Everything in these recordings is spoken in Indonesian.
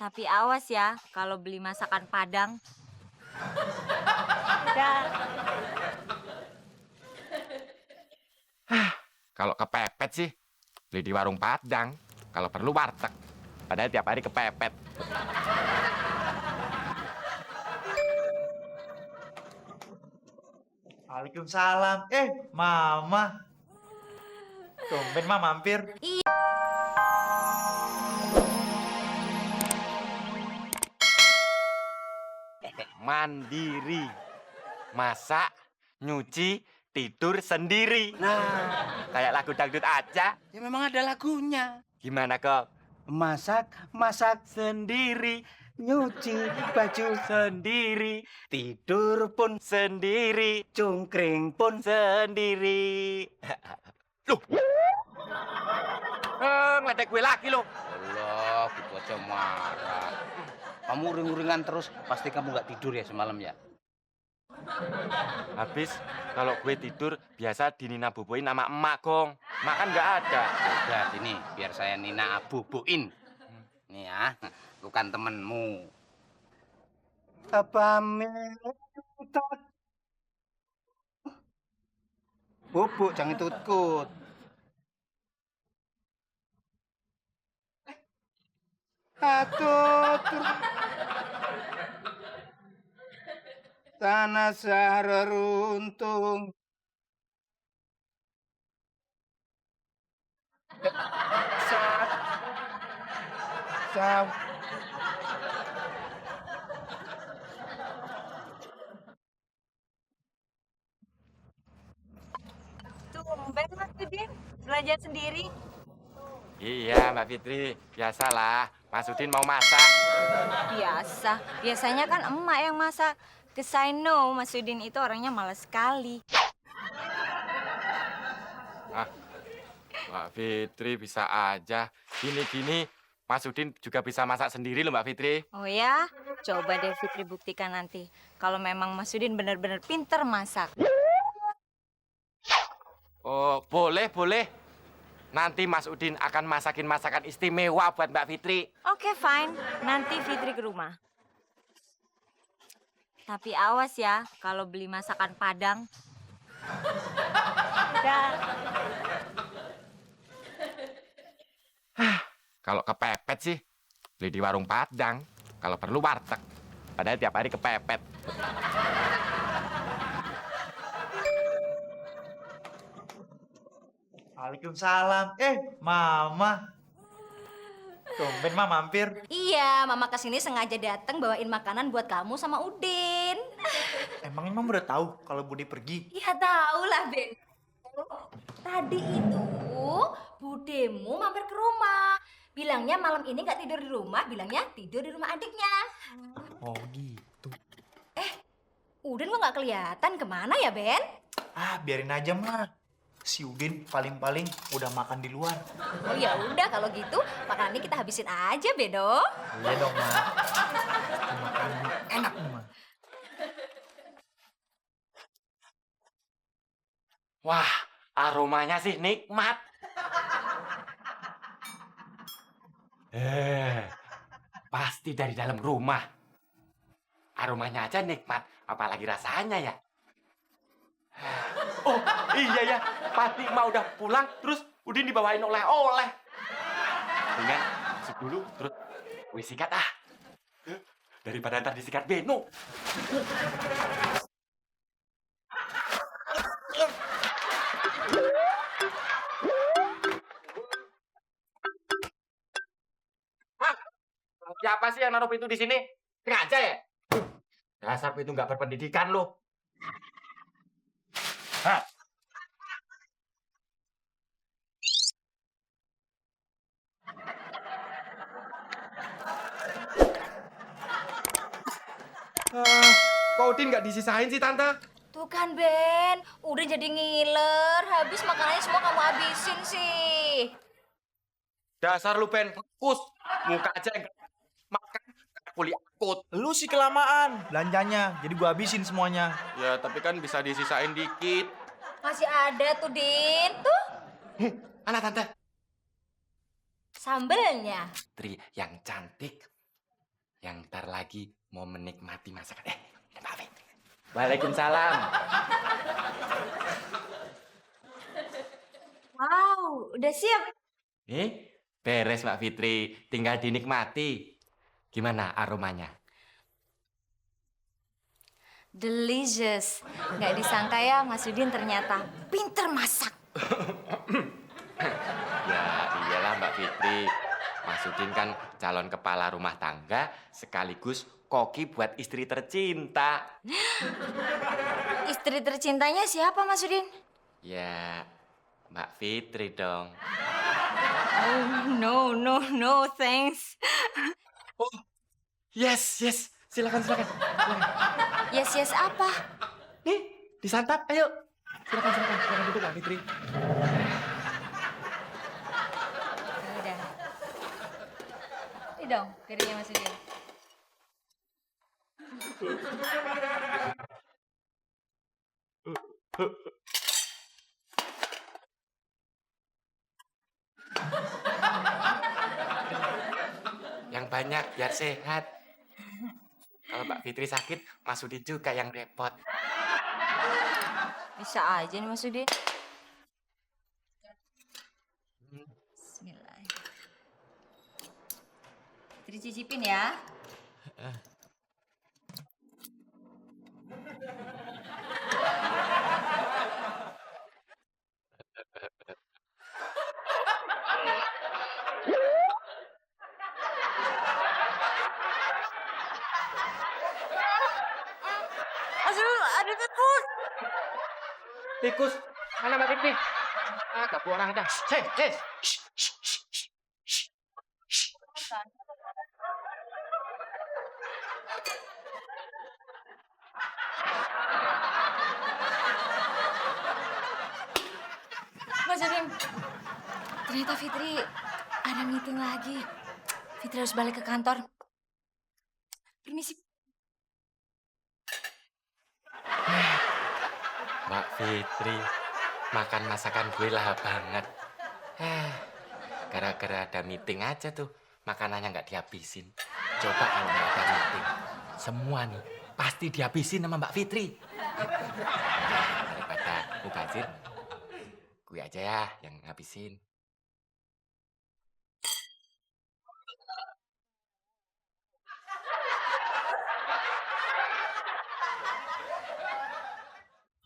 Tapi awas ya kalau beli masakan Padang. Dah. Kalau kepepet sih, beli di warung Padang. Kalau perlu warteg. Padahal tiap hari kepepet. Waalaikumsalam. Mama. Tumben, Ma, mampir. Mandiri. Masak, nyuci, tidur sendiri. Nah, kayak lagu dangdut aja. Ya memang ada lagunya. Gimana kok? Masak Sendiri, nyuci baju, sendiri, tidur pun, sendiri, cungkring pun. sendiri. Loh. Ngeledek gue lagi loh. Allah, gitu aja marah. Kamu uring-uringan terus, pasti kamu nggak tidur ya semalam ya? Habis kalau gue tidur biasa dinina boboin sama emak, Gong. Emak kan nggak ada. Udah, sini biar saya Nina boboin. Nih ya, lu kan temenmu. Apa minta? Bubuk, jangan tutkut. Atut. Tanah sareruntung. Sa Tumben Mas Udin belajar sendiri. Iya, Mbak Fitri. Biasalah, Mas Udin mau masak. Biasanya kan emak yang masak. Cause I know Mas Udin itu orangnya malas sekali. Ah, Mbak Fitri bisa aja. Gini-gini, Mas Udin juga bisa masak sendiri loh, Mbak Fitri. Oh ya? Coba deh Fitri buktikan nanti. Kalau memang Mas Udin benar-benar pinter masak. Oh, boleh, boleh. Nanti Mas Udin akan masakin masakan istimewa buat Mbak Fitri. Oke, fine. Nanti Fitri ke rumah. Tapi awas ya kalau beli masakan Padang. Dah. Kalau kepepet sih, beli di warung Padang. Kalau perlu warteg. Padahal tiap hari kepepet. Waalaikumsalam. Mama. Tumben, Ma, mampir. Iya, Mama kesini sengaja datang bawain makanan buat kamu sama Udin. Emang udah tahu kalau Budi pergi? Ya tahu lah, Ben. Tadi itu Budemu mampir ke rumah. Bilangnya malam ini nggak tidur di rumah, bilangnya tidur di rumah adiknya. Oh, gitu. Udin kok nggak kelihatan kemana ya, Ben? Biarin aja, Ma. Si Udin paling-paling udah makan di luar. Oh ya udah kalau gitu makanannya kita habisin aja, Bedo. Iya dong, Ma. Makan enak nih, Ma. Wah, aromanya sih nikmat. Pasti dari dalam rumah. Aromanya aja nikmat, apalagi rasanya ya. Oh, iya ya. Pasti emak udah pulang, terus Udin dibawain oleh-oleh. Dengan masuk dulu, terus gue sikat ah. Daripada ntar disikat Beno. Siapa sih yang naruh pintu di sini? Sengaja ya? Dasar pintu nggak berpendidikan lo. Hah? Kok Udin nggak disisain sih, Tante? Tuh kan, Ben. Udah jadi ngiler. Habis makanannya semua kamu habisin sih. Dasar lu pengen fokus. Muka aja yang makan kulit akut. Lu sih kelamaan belanjanya, jadi gua habisin semuanya. Ya, tapi kan bisa disisain dikit. Masih ada tuh, Din. Tuh, Mana, Tante? sambelnya. Tri yang cantik. yang ntar lagi mau menikmati masakan. Mbak Fitri. Waalaikumsalam. Wow, udah siap. Beres Mbak Fitri, tinggal dinikmati. Gimana aromanya? Delicious. Nggak disangka ya Mas Udin ternyata pinter masak. Ya iyalah Mbak Fitri. Mas Udin kan calon kepala rumah tangga sekaligus koki buat istri tercinta. Istri tercintanya siapa Mas Udin? Ya Mbak Fitri dong. Oh, no, thanks. Yes. Silakan. Yes, apa? Nih, disantap. Ayo. Silakan duduk Mbak Fitri. Udah. Ini dong, piringnya Mas Udin. Yang banyak biar sehat. Kalau Mbak Fitri sakit, Mas Udin juga yang repot. Bisa aja nih Mas Udin. Bismillah. Fitri cicipin ya. Aduh, tikus. Tikus, mana Mbak Fitri? Gak orang dah. Hei. Mas Udin, ternyata Fitri ada meeting lagi. Fitri harus balik ke kantor. Permisi. Mbak Fitri, makan masakan gue lahap banget. Gara-gara ada meeting aja tuh, makanannya nggak dihabisin. Coba kalau nggak ada meeting, semua nih pasti dihabisin sama Mbak Fitri. Daripada mubazir, gue aja ya yang ngabisin.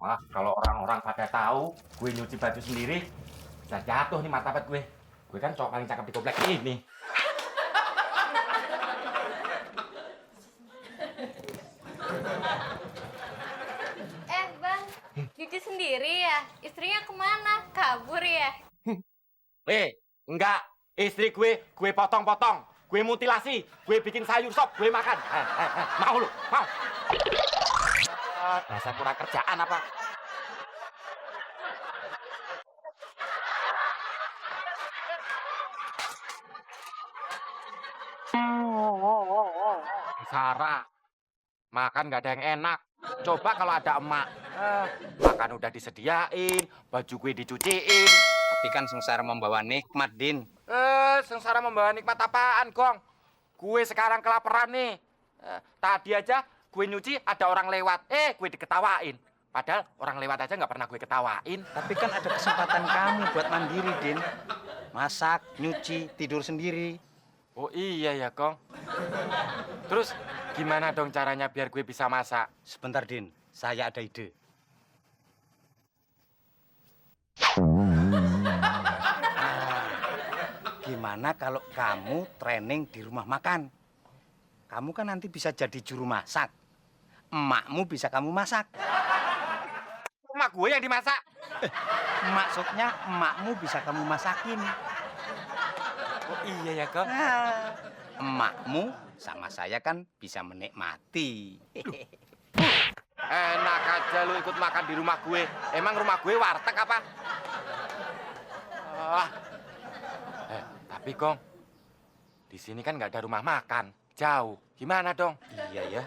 Wah, kalau orang-orang pada tahu gue nyuci baju sendiri, bisa jatuh nih martabat gue. Gue kan cowok paling cakep di komplek ini. Bang, cuci sendiri ya? Istrinya kemana? Kabur ya? Enggak. Istri gue potong-potong. Gue mutilasi. Gue bikin sayur sop. Gue makan. Mau lu? Mau? Dasar kurang kerjaan apa? Sarah, makan gak ada yang enak. Coba kalau ada emak. Makan udah disediain, baju gue dicuciin. Tapi kan sengsara membawa nikmat, Din. Sengsara membawa nikmat apaan, Gong? Gue sekarang kelaparan nih. Tadi aja gue nyuci ada orang lewat. Gue diketawain. Padahal orang lewat aja nggak pernah gue ketawain. Tapi kan ada kesempatan kamu buat mandiri, Din. Masak, nyuci, tidur sendiri. Oh iya ya, Gong. Terus gimana dong caranya biar gue bisa masak? Sebentar, Din. Saya ada ide. Gimana kalau kamu training di rumah makan? Kamu kan nanti bisa jadi juru masak. Emakmu bisa kamu masak. Emak gue yang dimasak. Maksudnya emakmu bisa kamu masakin. Oh iya ya, Gong. Emakmu sama saya kan bisa menikmati. Enak aja lu ikut makan di rumah gue. Emang rumah gue warteg apa? Tapi Gong, di sini kan nggak ada rumah makan. Jauh. Gimana dong? Iya ya.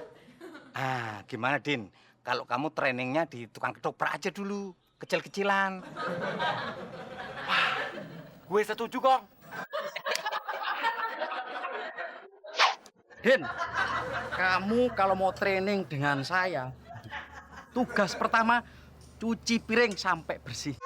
Gimana, Din? Kalau kamu trainingnya di tukang ketoprak aja dulu, kecil-kecilan. Gue setuju, Gong. Den, kamu kalau mau training dengan saya, tugas pertama cuci piring sampai bersih.